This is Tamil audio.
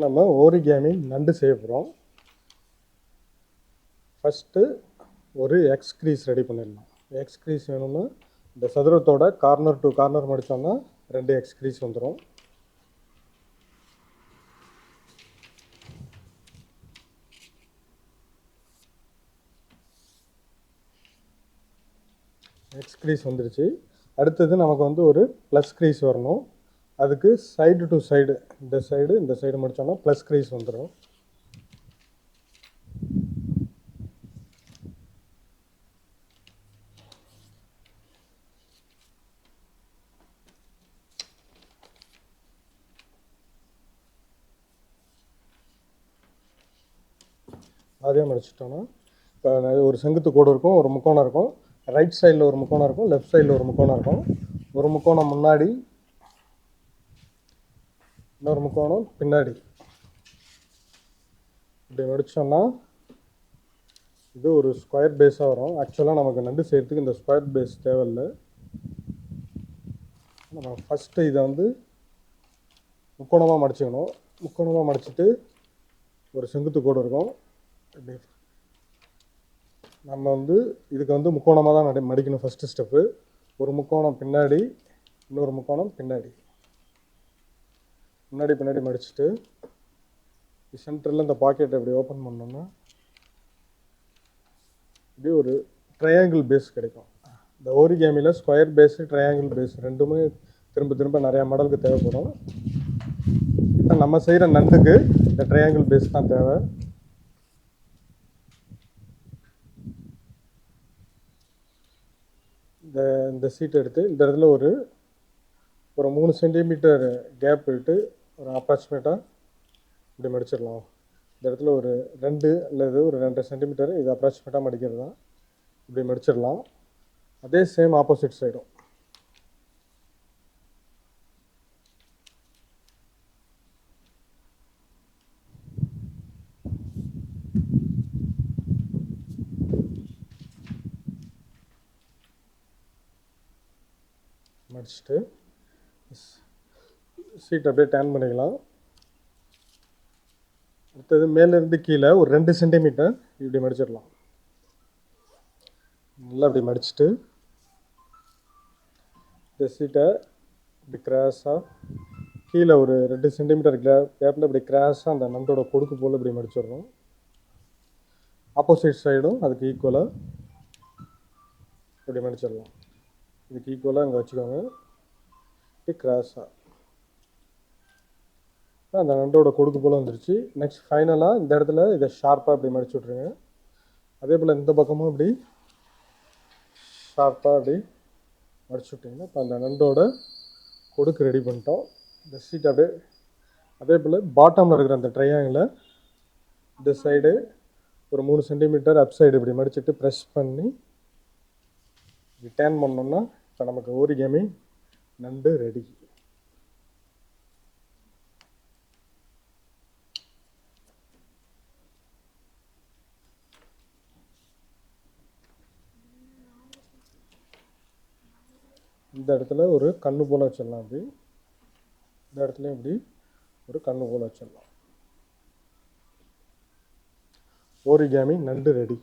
நம்ம ஓரிகேமி நண்டு செய்ய போகிறோம். ஃபஸ்ட்டு ஒரு எக்ஸ் க்ரீஸ் ரெடி பண்ணிடலாம். எக்ஸ் க்ரீஸ் வேணும்னா இந்த சதுரத்தோட கார்னர் டு கார்னர் மடித்தோம்னா 2 எக்ஸ் க்ரீஸ் வந்துடும். எக்ஸ் க்ரீஸ் வந்துருச்சு. அடுத்தது நமக்கு வந்து ஒரு ப்ளஸ் க்ரீஸ் வரணும். அதுக்கு சைடு டு சைடு இந்த சைடு முடித்தோம்னா ப்ளஸ் க்ரீஸ் வந்துடும். அதே முடிச்சிட்டோன்னா இப்போ ஒரு செங்குத்து கோடு இருக்கும், ஒரு முக்கோணம் இருக்கும். ரைட் சைடில் ஒரு முக்கோணம் இருக்கும், லெஃப்ட் சைடில் ஒரு முக்கோணம் இருக்கும். ஒரு முக்கோணம் முன்னாடி, இன்னொரு முக்கோணம் பின்னாடி. இப்படி முடித்தோம்னா இது ஒரு ஸ்கொயர் பேஸாக வரும். ஆக்சுவலாக நமக்கு நண்டு செய்கிறதுக்கு இந்த ஸ்கொயர் பேஸ் தேவையில்லை. நம்ம ஃபஸ்ட்டு இதை வந்து முக்கோணமாக மடிச்சுக்கணும். முக்கோணமாக மடிச்சுட்டு ஒரு செங்குத்து கோடு இருக்கும். இப்படி நம்ம வந்து இதுக்கு வந்து முக்கோணமாக தான் மடிக்கணும். ஃபஸ்ட்டு ஸ்டெப்பு ஒரு முக்கோணம் பின்னாடி, இன்னொரு முக்கோணம் பின்னாடி பின்னாடி மடிச்சுட்டு சென்டரில் இந்த பாக்கெட்டை இப்படி ஓப்பன் பண்ணோம்னா இப்படி ஒரு ட்ரையாங்கிள் பேஸ் கிடைக்கும். இந்த ஓரிகேமியில் ஸ்கொயர் பேஸு, ட்ரையாங்கிள் பேஸ் ரெண்டுமே திரும்ப நிறையா மாடலுக்கு தேவைப்படும். இப்போ நம்ம செய்கிற நண்டுக்கு இந்த ட்ரையாங்கிள் பேஸ் தான் தேவை. இந்த சீட்டை எடுத்து இந்த இடத்துல ஒரு 3 சென்டிமீட்டர் கேப் விட்டு ஒரு அப்ராக்சிமேட்டாக இப்படி மடிச்சிடலாம். இந்த இடத்துல ஒரு 2 அல்லது ஒரு 2.5 சென்டிமீட்டர் இது அப்ராக்சிமேட்டாக மடிக்கிறது தான். இப்படி மடிச்சிடலாம். அதே சேம் ஆப்போசிட் சைடும் மடிச்சுட்டு சீட் அப்படியே டேன் பண்ணிக்கலாம். அடுத்தது மேலேருந்து கீழே ஒரு 2 சென்டிமீட்டர் இப்படி மடிச்சிடலாம். நல்லா இப்படி மடிச்சுட்டு இந்த சீட்டை இப்படி கிராஸாக கீழே ஒரு 2 சென்டிமீட்டர் கேப்பில் இப்படி கிராஸாக அந்த நண்டோட கொடுக்கு போல் இப்படி மடிச்சிடணும். ஆப்போசிட் சைடும் அதுக்கு ஈக்குவலாக இப்படி மடிச்சிடலாம். இதுக்கு ஈக்குவலாக இங்கே வச்சுக்கோங்க. இப்படி கிராஸாக அந்த நண்டோட கொடுக்கு போல் வந்துருச்சு. நெக்ஸ்ட் ஃபைனலாக இந்த இடத்துல இதை ஷார்ப்பாக இப்படி மடிச்சு விட்ருங்க. அதே போல் இந்த பக்கமும் இப்படி ஷார்ப்பாக அப்படி மடிச்சு விட்டிங்கன்னா இப்போ அந்த நண்டோட கொடுக்கு ரெடி பண்ணிட்டோம். இந்த சீட் அப்படியே அதே போல் பாட்டமில் இருக்கிற அந்த ட்ரையாங்கில் இந்த சைடு ஒரு 3 சென்டிமீட்டர் அப் சைடு இப்படி மடிச்சுட்டு ப்ரெஸ் பண்ணி இப்படி டேன் பண்ணோம்னா இப்போ நமக்கு ஓரிகேமி நண்டு ரெடி. இந்த இடத்துல ஒரு கண்ணு போல் வச்சிடலாம். அப்படி இந்த இடத்துலையும் இப்படி ஒரு கண்ணு போல் வச்சிடலாம். ஓரிகேமி நண்டு ரெடி.